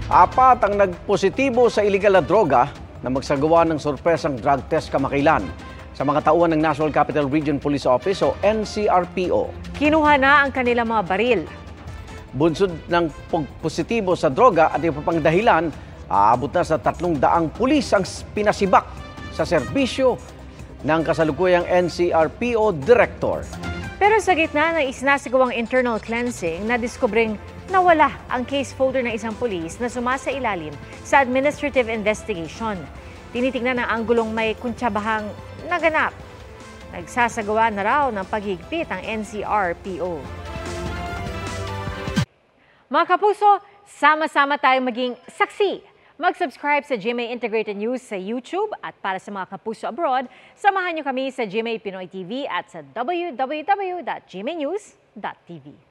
Apat ang nagpositibo sa iligal na droga na magsagawa ng sorpresang drug test kamakailan sa mga tauhan ng National Capital Region Police Office o NCRPO. Kinuha na ang kanilang mga baril. Bunsod ng positibo sa droga at iba pang dahilan, aabot na sa 300 pulis ang pinasibak sa serbisyo ng kasalukuyang NCRPO Director. Pero sa gitna ng isinasagawang internal cleansing, nadiskubring nawala ang case folder ng isang pulis na sumasailalim sa administrative investigation. Tinitingnan ang anggulong may kuntsabahang naganap. Nagsasagawa na raw ng paghigpit ang NCRPO. Mga kapuso, sama-sama tayong maging saksi. Mag-subscribe sa GMA Integrated News sa YouTube at para sa mga kapuso abroad, samahan niyo kami sa GMA Pinoy TV at sa www.gmanews.tv.